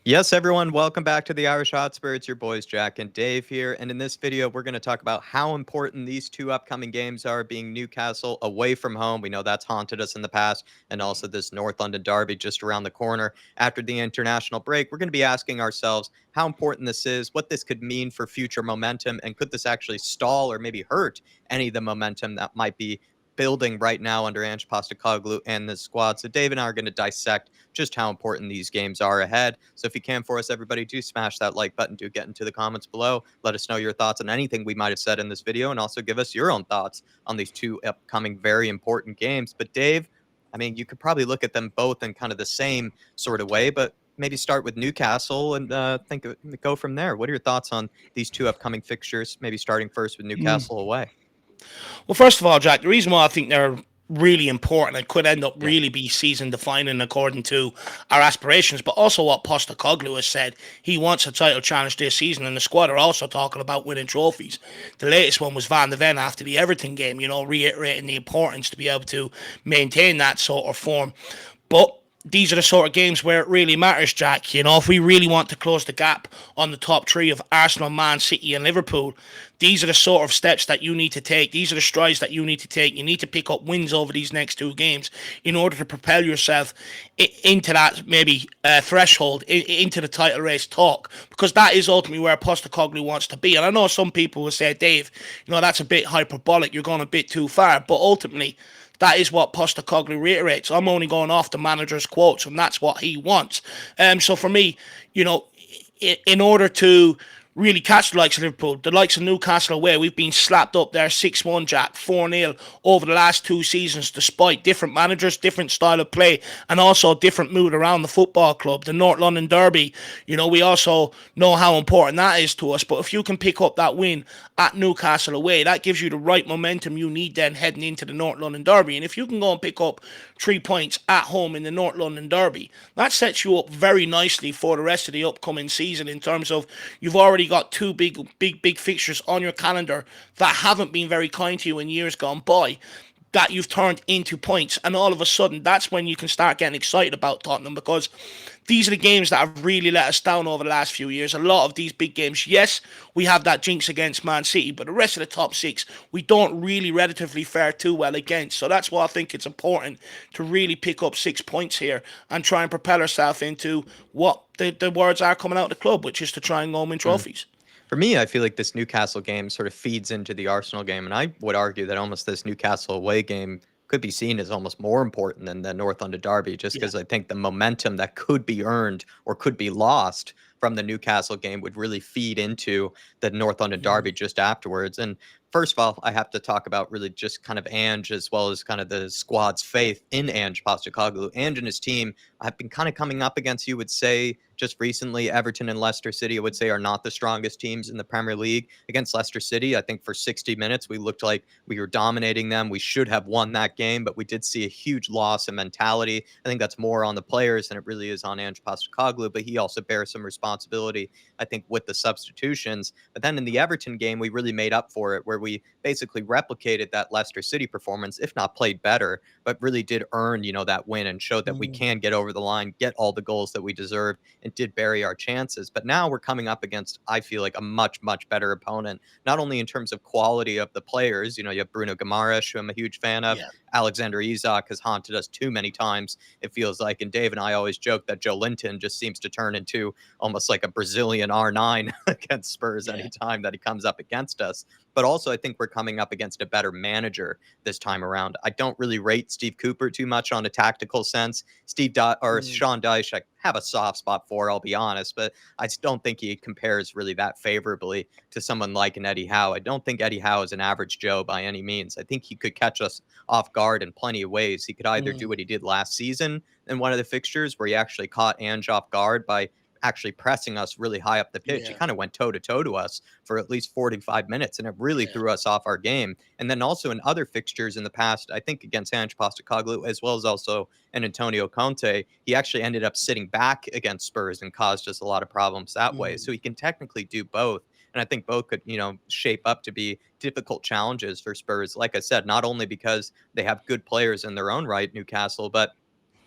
Yes, everyone, welcome back to the Irish Hotspur. It's your boys, Jack and Dave here. And in this video, we're going to talk about how important these two upcoming games are, being Newcastle away from home. We know that's haunted us in the past, and also this North London derby just around the corner after the international break. We're going to be asking ourselves how important this is, what this could mean for future momentum, and could this actually stall or maybe hurt any of the momentum that might be building right now under Ange Postecoglou and the squad. So Dave and I are going to dissect just how important these games are ahead. So if you can for us, everybody, do smash that like button. Do get into the comments below. Let us know your thoughts on anything we might have said in this video, and also give us your own thoughts on these two upcoming very important games. But Dave, I mean, you could probably look at them both in kind of the same sort of way, but maybe start with Newcastle and go from there. What are your thoughts on these two upcoming fixtures? Maybe starting first with Newcastle away. Well, first of all, Jack, the reason why I think they're really important and could end up Yeah. really be season defining according to our aspirations, but also what Postecoglou has said. He wants a title challenge this season, and the squad are also talking about winning trophies. The latest one was Van de Ven after the Everton game, reiterating the importance to be able to maintain that sort of form. But these are the sort of games where it really matters, Jack. If we really want to close the gap on the top three of Arsenal, Man City, and Liverpool, these are the sort of steps that you need to take. These are the strides that you need to take. You need to pick up wins over these next two games in order to propel yourself into that maybe threshold, into the title race talk, because that is ultimately where Postecoglou wants to be. And I know some people will say, Dave, that's a bit hyperbolic. You're going a bit too far. But ultimately, that is what Postecoglou reiterates. I'm only going off the manager's quotes, and that's what he wants. So for me, in order to really catch the likes of Liverpool, the likes of Newcastle away, we've been slapped up there 6-1, Jack, 4-0 over the last two seasons, despite different managers, different style of play, and also different mood around the football club. The North London derby, we also know how important that is to us. But if you can pick up that win at Newcastle away, that gives you the right momentum you need then heading into the North London derby. And if you can go and pick up 3 points at home in the North London derby, that sets you up very nicely for the rest of the upcoming season, in terms of you've already got two big fixtures on your calendar that haven't been very kind to you in years gone by, that you've turned into points. And all of a sudden, that's when you can start getting excited about Tottenham, because these are the games that have really let us down over the last few years. A lot of these big games, yes, we have that jinx against Man City, but the rest of the top six, we don't really relatively fare too well against. So that's why I think it's important to really pick up 6 points here and try and propel ourselves into what the words are coming out of the club, which is to try and go and win Mm. trophies. For me, I feel like this Newcastle game sort of feeds into the Arsenal game, and I would argue that almost this Newcastle away game could be seen as almost more important than the North London derby, just Yeah. because I think the momentum that could be earned or could be lost from the Newcastle game would really feed into the North London derby just afterwards. And first of all, I have to talk about really just kind of Ange, as well as kind of the squad's faith in Ange Postecoglou. Ange and his team have been kind of coming up against, you would say, just recently, Everton and Leicester City, I would say, are not the strongest teams in the Premier League. Against Leicester City, I think for 60 minutes, we looked like we were dominating them. We should have won that game, but we did see a huge loss in mentality. I think that's more on the players than it really is on Ange Postecoglou, but he also bears some responsibility, I think, with the substitutions. But then in the Everton game, we really made up for it, where we basically replicated that Leicester City performance, if not played better, but really did earn, that win and showed that we can get over the line, get all the goals that we deserve, and did bury our chances. But now we're coming up against, I feel like, a much, much better opponent, not only in terms of quality of the players. You have Bruno Guimaraes, who I'm a huge fan of. Yeah. Alexander Isak has haunted us too many times, it feels like. And Dave and I always joke that Joe Linton just seems to turn into almost like a Brazilian R9 against Spurs Yeah. anytime that he comes up against us. But also, I think we're coming up against a better manager this time around. I don't really rate Steve Cooper too much on a tactical sense. Sean Dyche, I have a soft spot for, I'll be honest, but I just don't think he compares really that favorably to someone like an Eddie Howe. I don't think Eddie Howe is an average Joe by any means. I think he could catch us off guard in plenty of ways. He could either do what he did last season in one of the fixtures, where he actually caught Ange off guard by actually pressing us really high up the pitch. He Yeah. kind of went toe to toe to us for at least 45 minutes, and it really Yeah. threw us off our game. And then also in other fixtures in the past, I think against Ange Postecoglou, as well as also and Antonio Conte, he actually ended up sitting back against Spurs and caused us a lot of problems that way. So he can technically do both. And I think both could, shape up to be difficult challenges for Spurs. Like I said, not only because they have good players in their own right, Newcastle, but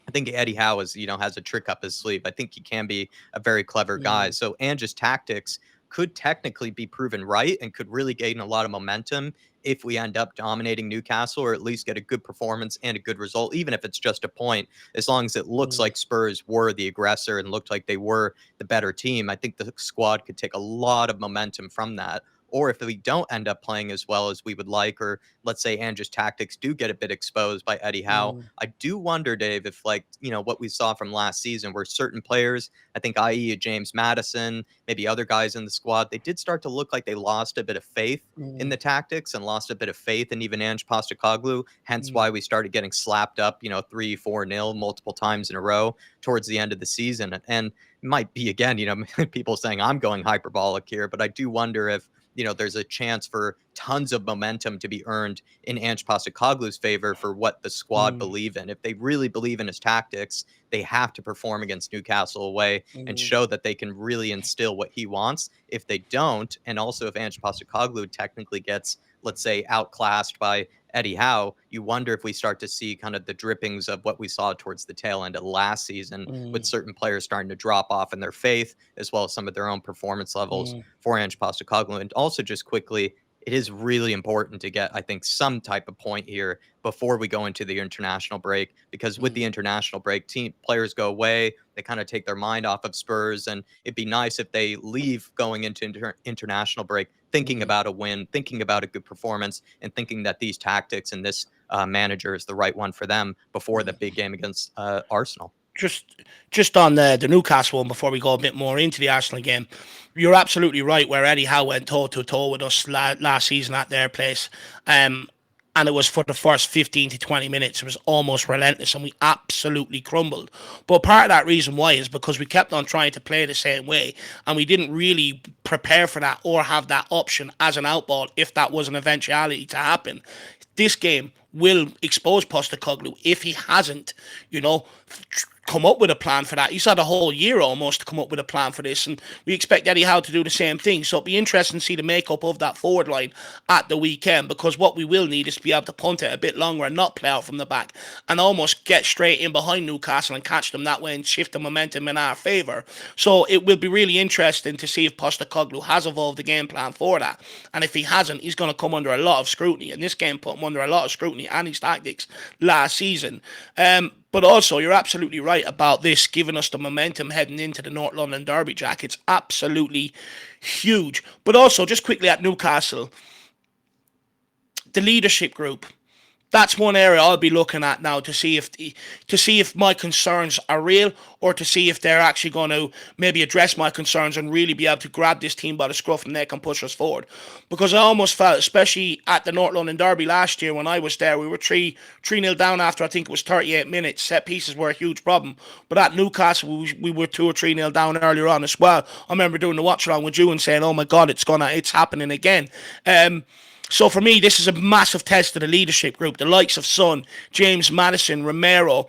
I think Eddie Howe is, has a trick up his sleeve. I think he can be a very clever guy. Mm, So Ange's tactics could technically be proven right and could really gain a lot of momentum if we end up dominating Newcastle, or at least get a good performance and a good result, even if it's just a point, as long as it looks mm, like Spurs were the aggressor and looked like they were the better team. I think the squad could take a lot of momentum from that. Or if we don't end up playing as well as we would like, or let's say Ange's tactics do get a bit exposed by Eddie Howe, mm, I do wonder, Dave, if like, what we saw from last season where certain players, I think, i.e. James Madison, maybe other guys in the squad, they did start to look like they lost a bit of faith in mm, the tactics and lost a bit of faith in even Ange Postecoglou. Hence mm, why we started getting slapped up, 3-4-0 multiple times in a row towards the end of the season. And it might be, again, people saying I'm going hyperbolic here, but I do wonder if, there's a chance for tons of momentum to be earned in Ange Postecoglou's favor for what the squad mm, believe in. If they really believe in his tactics, they have to perform against Newcastle away and mm, show that they can really instill what he wants. If they don't, and also if Ange Postecoglou technically gets, let's say, outclassed by Eddie Howe, you wonder if we start to see kind of the drippings of what we saw towards the tail end of last season, with mm, certain players starting to drop off in their faith, as well as some of their own performance levels mm, for Ange Postecoglou. And also, just quickly, it is really important to get, I think, some type of point here before we go into the international break, because with mm, the international break, team players go away, they kind of take their mind off of Spurs, and it'd be nice if they leave going into international break thinking mm. about a win, thinking about a good performance, and thinking that these tactics and this manager is the right one for them before the big game against Arsenal. just just on the Newcastle one before we go a bit more into the Arsenal game, you're absolutely right. Where Eddie Howe went toe to toe with us last season at their place, um, and it was for the first 15 to 20 minutes. It was almost relentless, and we absolutely crumbled. But part of that reason why is because we kept on trying to play the same way, and we didn't really prepare for that or have that option as an outball if that was an eventuality to happen. This game will expose Postecoglou if he hasn't, you know, come up with a plan for that. He's had a whole year almost to come up with a plan for this, and we expect Eddie Howe to do the same thing. So it'll be interesting to see the makeup of that forward line at the weekend, because what we will need is to be able to punt it a bit longer and not play out from the back and almost get straight in behind Newcastle and catch them that way and shift the momentum in our favour. So it will be really interesting to see if Postecoglou has evolved the game plan for that. And if he hasn't, he's going to come under a lot of scrutiny. And this game put him under a lot of scrutiny and his tactics last season. But also, you're absolutely right about this giving us the momentum heading into the North London Derby, Jack. It's absolutely huge. But also, just quickly at Newcastle, the leadership group. That's one area I'll be looking at now to see if my concerns are real, or to see if they're actually going to maybe address my concerns and really be able to grab this team by the scruff of the neck and push us forward. Because I almost felt, especially at the North London Derby last year when I was there, we were 3-0 down after I think it was 38 minutes. Set pieces were a huge problem. But at Newcastle, we were 2 or 3-0 down earlier on as well. I remember doing the watch along with you and saying, "Oh my God, it's happening again." So for me, this is a massive test to the leadership group, the likes of Son, James Madison, Romero.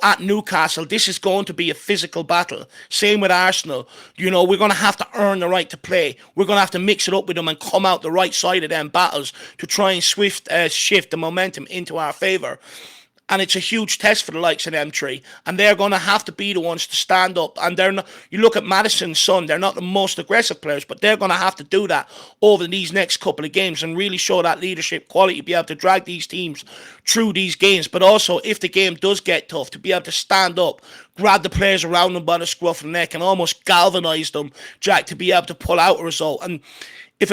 At Newcastle, this is going to be a physical battle. Same with Arsenal. We're going to have to earn the right to play. We're going to have to mix it up with them and come out the right side of them battles to try and shift the momentum into our favour. And it's a huge test for the likes of them three. And they're going to have to be the ones to stand up. And they're not. You look at Madison's Son; they're not the most aggressive players, but they're going to have to do that over these next couple of games and really show that leadership quality, be able to drag these teams through these games. But also, if the game does get tough, to be able to stand up, grab the players around them by the scruff of the neck, and almost galvanise them, Jack, to be able to pull out a result. And if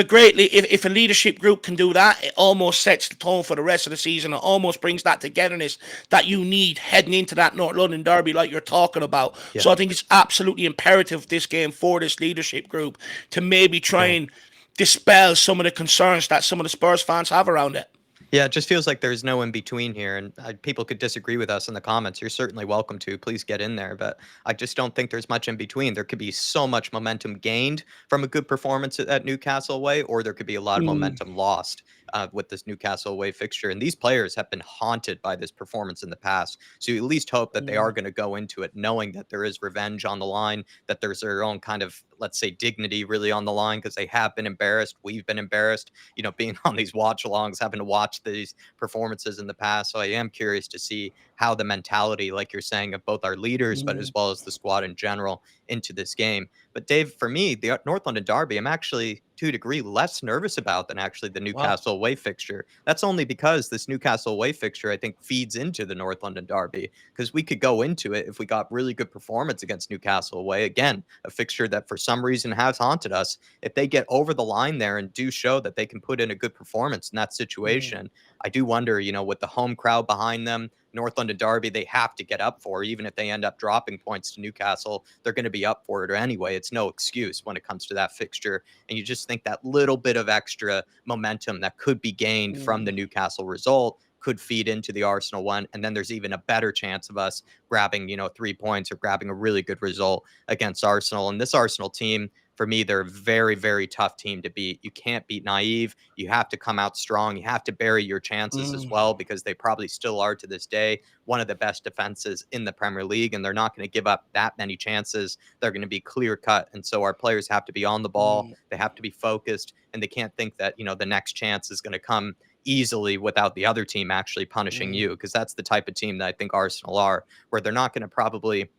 a leadership group can do that, it almost sets the tone for the rest of the season. It almost brings that togetherness that you need heading into that North London derby, like you're talking about. Yeah. So I think it's absolutely imperative this game for this leadership group to maybe try Yeah. and dispel some of the concerns that some of the Spurs fans have around it. Yeah, it just feels like there's no in between here, and people could disagree with us in the comments. You're certainly welcome to. Please get in there, but I just don't think there's much in between. There could be so much momentum gained from a good performance at Newcastle away, or there could be a lot of Mm, momentum lost with this Newcastle away fixture. And these players have been haunted by this performance in the past. So you at least hope that they are going to go into it knowing that there is revenge on the line, that there's their own kind of, let's say, dignity really on the line, because they have been embarrassed. We've been embarrassed, being on these watch alongs, having to watch these performances in the past. So I am curious to see how the mentality, like you're saying, of both our leaders, but as well as the squad in general into this game. But Dave, for me, the North London Derby, I'm actually to a degree less nervous about than actually the Wow. Newcastle away fixture. That's only because this Newcastle away fixture, I think, feeds into the North London Derby, because we could go into it if we got really good performance against Newcastle away. Again, a fixture that for some reason has haunted us. If they get over the line there and do show that they can put in a good performance in that situation, I do wonder, with the home crowd behind them, North London Derby, they have to get up for. Even if they end up dropping points to Newcastle, they're going to be up for it anyway. It's no excuse when it comes to that fixture. And you just think that little bit of extra momentum that could be gained from the Newcastle result could feed into the Arsenal one. And then there's even a better chance of us grabbing, 3 points or grabbing a really good result against Arsenal. And this Arsenal team, for me, they're a very, very tough team to beat. You can't beat naive. You have to come out strong. You have to bury your chances as well, because they probably still are to this day one of the best defenses in the Premier League, and they're not going to give up that many chances. They're going to be clear cut. And so our players have to be on the ball. They have to be focused, and they can't think that, the next chance is going to come easily without the other team actually punishing you, because that's the type of team that I think Arsenal are, where they're not going to probably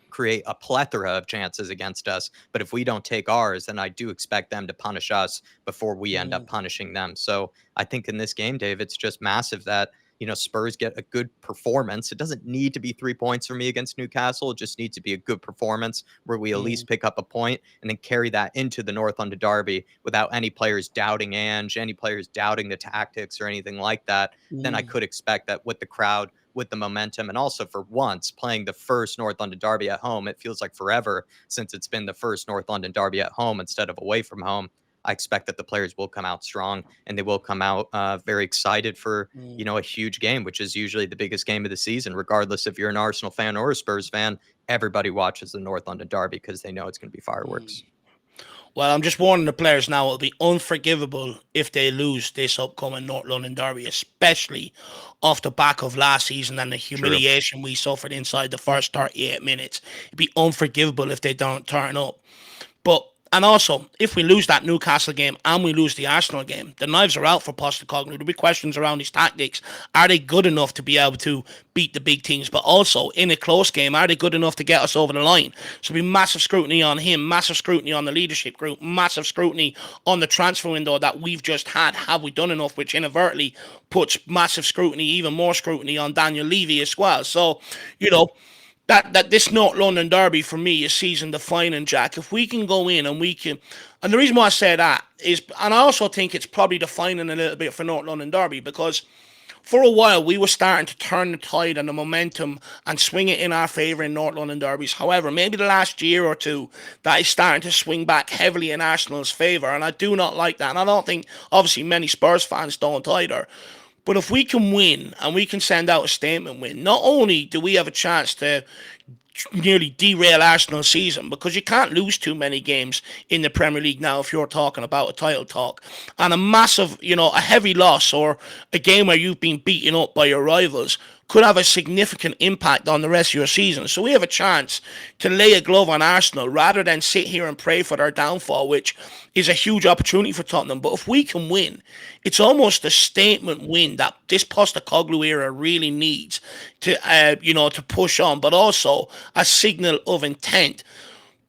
create a plethora of chances against us. But if we don't take ours, then I do expect them to punish us before we end up punishing them. So I think in this game, Dave, it's just massive that, Spurs get a good performance. It doesn't need to be 3 points for me against Newcastle. It just needs to be a good performance where we at least pick up a point and then carry that into the North London Derby without any players doubting Ange, any players doubting the tactics or anything like that. Then I could expect that with the crowd, with the momentum, and also for once playing the first North London Derby at home. It feels like forever since it's been the first North London Derby at home instead of away from home. I expect that the players will come out strong, and they will come out very excited for, a huge game, which is usually the biggest game of the season, regardless if you're an Arsenal fan or a Spurs fan. Everybody watches the North London Derby because they know it's going to be fireworks. Well, I'm just warning the players now, it'll be unforgivable if they lose this upcoming North London Derby, especially off the back of last season and the humiliation we suffered inside the first 38 minutes. It'd be unforgivable if they don't turn up. And also, if we lose that Newcastle game and we lose the Arsenal game, the knives are out for Postecoglou. There'll be questions around his tactics. Are they good enough to be able to beat the big teams? But also, in a close game, are they good enough to get us over the line? So there'll be massive scrutiny on him, massive scrutiny on the leadership group, massive scrutiny on the transfer window that we've just had. Have we done enough? Which inadvertently puts massive scrutiny, even more scrutiny on Daniel Levy as well. So, that this North London Derby for me is season defining, Jack. If we can go in and and the reason why I say that is, and I also think it's probably defining a little bit for North London Derby, because for a while we were starting to turn the tide and the momentum and swing it in our favour in North London derbies. However, maybe the last year or two, that is starting to swing back heavily in Arsenal's favour, and I do not like that. And I don't think, obviously, many Spurs fans don't either. But if we can win and we can send out a statement win, not only do we have a chance to nearly derail Arsenal's season, because you can't lose too many games in the Premier League now if you're talking about a title talk, and a massive, a heavy loss or a game where you've been beaten up by your rivals could have a significant impact on the rest of your season. So we have a chance to lay a glove on Arsenal rather than sit here and pray for their downfall, which is a huge opportunity for Tottenham. But if we can win, it's almost a statement win that this Postecoglou era really needs to, to push on, but also a signal of intent.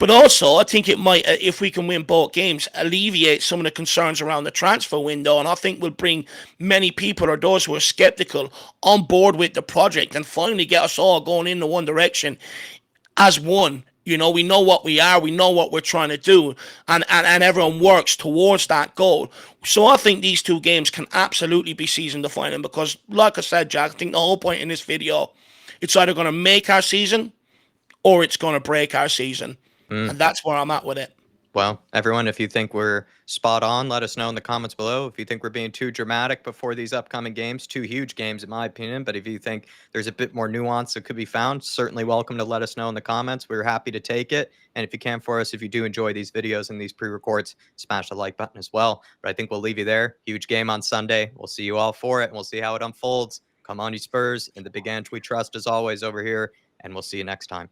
But also, I think it might, if we can win both games, alleviate some of the concerns around the transfer window. And I think will bring many people, or those who are skeptical, on board with the project and finally get us all going in the one direction as one. We know what we are, we know what we're trying to do, and everyone works towards that goal. So I think these two games can absolutely be season defining, because, like I said, Jack, I think the whole point in this video, it's either going to make our season or it's going to break our season. And that's where I'm at with it. Well, everyone, if you think we're spot on, let us know in the comments below. If you think we're being too dramatic before these upcoming games, two huge games in my opinion, but if you think there's a bit more nuance that could be found, certainly welcome to let us know in the comments. We're happy to take it. And if you can for us, if you do enjoy these videos and these pre-records, smash the like button as well. But I think we'll leave you there. Huge game on Sunday. We'll see you all for it, and we'll see how it unfolds. Come on, you Spurs, and the big Ange we trust as always over here, and we'll see you next time.